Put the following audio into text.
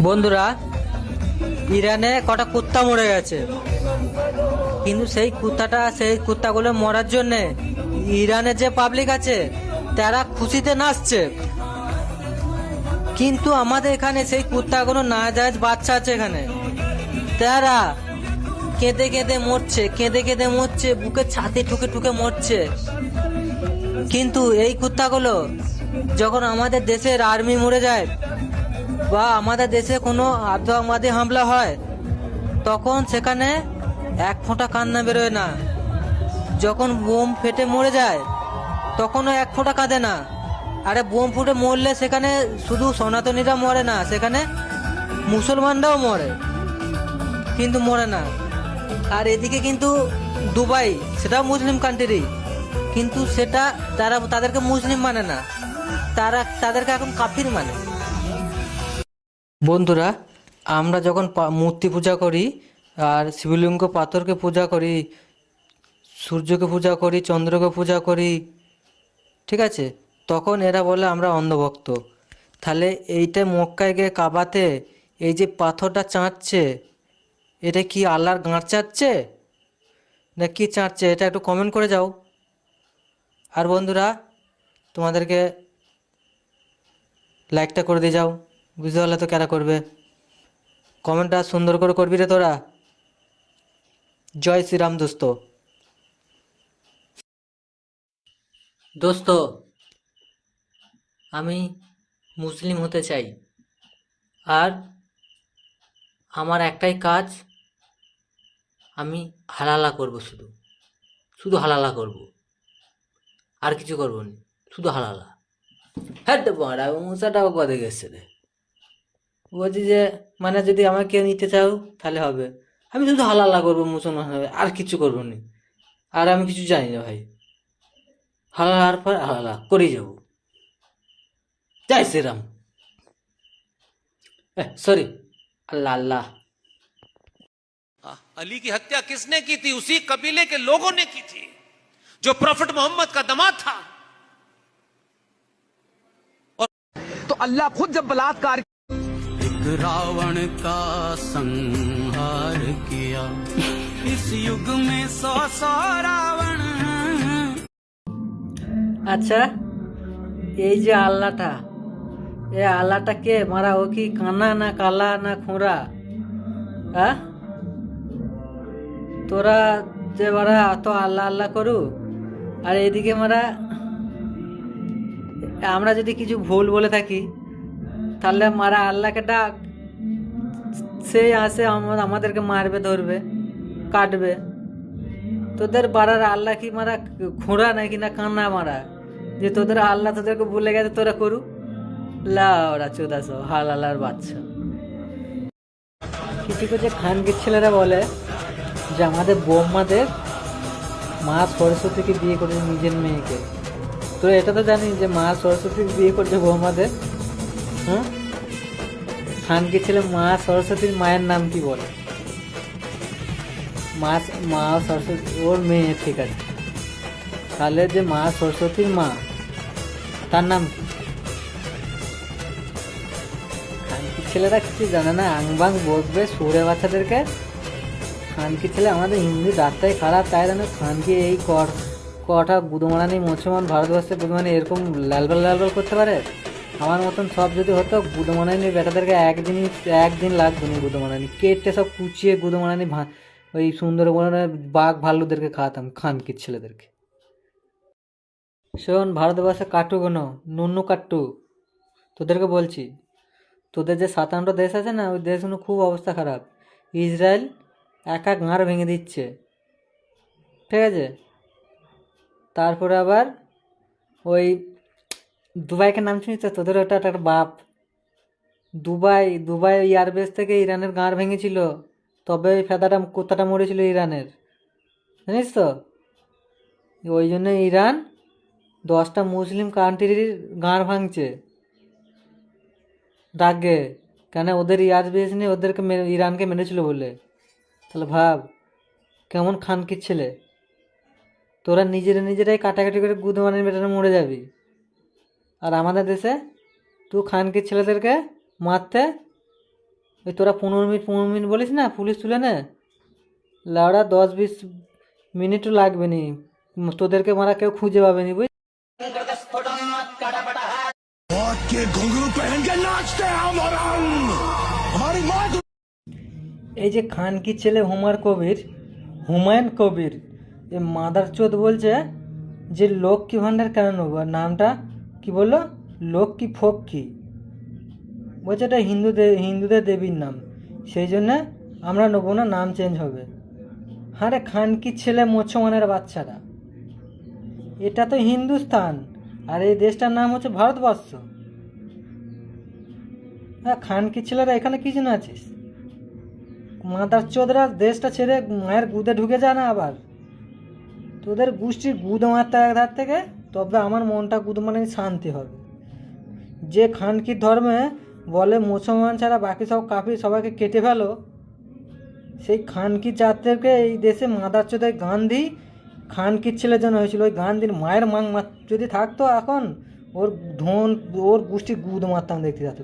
বন্ধুরা, ইরানে কটা কুত্তা মরে গেছে, কিন্তু সেই কুত্তাগুলো মরার জন্যে ইরানের যে পাবলিক আছে তারা খুশিতে নাচছে। কিন্তু আমাদের এখানে সেই কুত্তাগুলো নাজায়েজ বাচ্চা আছে, এখানে তারা কেঁদে কেঁদে মরছে, বুকে ছাতি ঠুকে ঠুকে মরছে। কিন্তু এই কুত্তাগুলো যখন আমাদের দেশের আর্মি মরে যায় বা আমাদের দেশে কোনো আতঙ্কবাদী হামলা হয়, তখন সেখানে এক ফোঁটা কান্না বেরোয় না। যখন বোম ফেটে মরে যায় তখনও এক ফোঁটা কাঁদে না। আরে বোম ফুটে মরলে সেখানে শুধু সনাতনীরা মরে না, সেখানে মুসলমানরাও মরে, কিন্তু মরে না। আর এদিকে কিন্তু দুবাই, সেটাও মুসলিম কান্ট্রি, কিন্তু সেটা তাদেরকে মুসলিম মানে না, তাদেরকে এখন কাফির মানে। বন্ধুরা, আমরা যখন মূর্তি পূজা করি আর শিবলিঙ্গ পাথরকে পূজা করি, সূর্যকে পূজা করি, চন্দ্রকে পূজা করি, ঠিক আছে, তখন এরা বলে আমরা অন্ধভক্ত। তাহলে এইটা মক্কায় গিয়ে কাবাতে এই যে পাথরটা চাঁটছে, এটা কি আল্লাহর গাঁট চাটছে না কি চাটছে? এটা একটু কমেন্ট করে যাও। আর বন্ধুরা, তোমাদেরকে লাইকটা করে দিয়ে যাও, বুঝতে পারলে তো কারা করবে। কমেন্টটা সুন্দর করে করবি রে তোরা। জয় শ্রীরাম দোস্ত। দোস্ত, আমি মুসলিম হতে চাই, আর আমার একটাই কাজ, আমি হালালা করব, শুধু শুধু হালালা করব, আর কিছু করবো না, শুধু হালালা। হ্যাঁ তো বাড়া মশাটাও কদে গেছে রে, বলছি যে মানে যদি আমাকে কেউ নিতে চাও তাহলে হবে, আমি শুধু হালালা করবো, মুসলমান হবে, আর কিছু করবো না। আর আমি কিছু জানি না ভাই, হালালার পর হালালা করেই যাব। জয় শ্রীরাম। सॉरी, अल्लाह अल्लाह। अली की हत्या किसने की थी? उसी कबीले के लोगों ने की थी जो प्रॉफिट मोहम्मद का दामाद था। और तो अल्लाह खुद जब बलात्कार एक रावण का संहार किया, इस युग में 100 रावण। আচ্ছা, এই যে আল্লাহটা, এই আল্লাহটা কে মারা? ও কি কানা না কালা না খোঁড়া? হ্যাঁ, তোরা যে মারা এত আল্লাহ আল্লাহ করু, আর এদিকে মারা আমরা যদি কিছু ভুল বলে থাকি তাহলে মারা আল্লাহকে ডাক, সে আসে আমাদেরকে মারবে, ধরবে, কাটবে। তোদের বাড়ার আল্লাহ কি মারা খোঁড়া নাকি না কান্না মারা, যে তোদের আল্লাহ তোদেরকে বলে গেছে তোরা করু? লাউড়া চোদাসো হালালার বাচ্চা। কিছু কিছু খানকির ছেলেরা বলে যে আমাদের বৌমাদের মা সরস্বতীকে বিয়ে করেছে নিজের মেয়েকে। তো এটা তো জানি যে মা সরস্বতীকে বিয়ে করছে বৌমাদের। হ্যাঁ, খানকির ছেলে মা সরস্বতীর মায়ের নাম কি বলে? মা সরস্বতী ওর মেয়ে, ঠিক আছে, তাহলে যে মা সরস্বতীর মা, তার নাম কি? খানকির ছেলেরা কিছু জানে না, আংবাং বসবে সুরে বাচ্চাদেরকে। খানকির ছেলে আমাদের হিন্দু ডাক্তারই খারাপ, তাই জানো খানকি এই কটা গুদমারানি মুসলমান ভারতবর্ষে গুদমানি এরকম লালবাল করতে পারে? আমার মতন সব যদি হতো, গুদমারানি বেটাদেরকে একদিন লাগবে না। গুদমারানি কেটে সব কুচিয়ে গুদমারানি ওই সুন্দরবনে বাঘ ভাল্লুদেরকে খাওয়াতাম, খানকির ছেলেদেরকে। শোন, ভারতবর্ষে কাট্টু কোনো নুন্নু কাট্টু, তোদেরকে বলছি, তোদের যে 57টা দেশ আছে না, ওই দেশগুলো খুব অবস্থা খারাপ। ইসরায়েল একা গাঁড় ভেঙে দিচ্ছে, ঠিক আছে। তারপরে আবার ওই দুবাইকে নাম শুনিস তো? তোদের ওটা একটা বাপ। দুবাই এয়ারবেস থেকে ইরানের গাঁড় ভেঙেছিল, তবে ওই কুত্তাটা মরেছিল ইরানের, জানিস তো? ওই জন্য ইরান 10টা মুসলিম কান্ট্রির গাঁড় ভাঙছে ডাকে, কেন ওদের এয়ারবেস নিয়ে ওদেরকে ইরানকে মেরেছিল বলে। তাহলে ভাব কেমন খানকির ছেলে। তোরা নিজেরাই কাটাকাটি করে গুদমানের বেটারা মরে যাবি, আর আমাদের দেশে তুই খানকির ছেলেদেরকে মারতে ওই তোরা 15 মিনিট বলিস না পুলিশ তুলে নে, লাউড়া 10-20 মিনিটও লাগবে নি, তোদেরকে মারা কেউ খুঁজে পাবে নি বুঝ। এই যে খানকির ছেলে হুমায়ুন কবির এ মাদার চোদ বলছে যে লক্ষ্মী ভাণ্ডার কেন নেবো, আর নামটা কি বললো, লক্ষ্মী ফক্কি, বলছে এটা হিন্দুদের দেবীর নাম, সেই জন্যে আমরা নেবো না, নাম চেঞ্জ হবে। আরে খানকির ছেলে মুসলমানের বাচ্চারা, এটা তো হিন্দুস্তান আর এই দেশটার নাম হচ্ছে ভারতবর্ষ। হ্যাঁ, খানকির ছেলেরা এখানে কি জন্য আছিস? মাদার চোদরা দেশটা ছেড়ে মায়ের গুদে ঢুকে যায় না আবার, তোদের গোষ্ঠীর গুদ মারতে এক ধার থেকে, তবে আমার মনটা গুদ মানে শান্তি হবে। যে খানকির ধর্মে বলে মুসলমান ছাড়া বাকি সব কাফির, সবাইকে কেটে ফেলো, সেই খানকির জাতদেরকে এই দেশে মাদার চোদের গান্ধী খানকির ছেলের জন্য হয়েছিল। ওই গান্ধীর মায়ের যদি থাকতো এখন, ওর গোষ্ঠীর গুদ মারতাম দেখতে যাচ্ছে।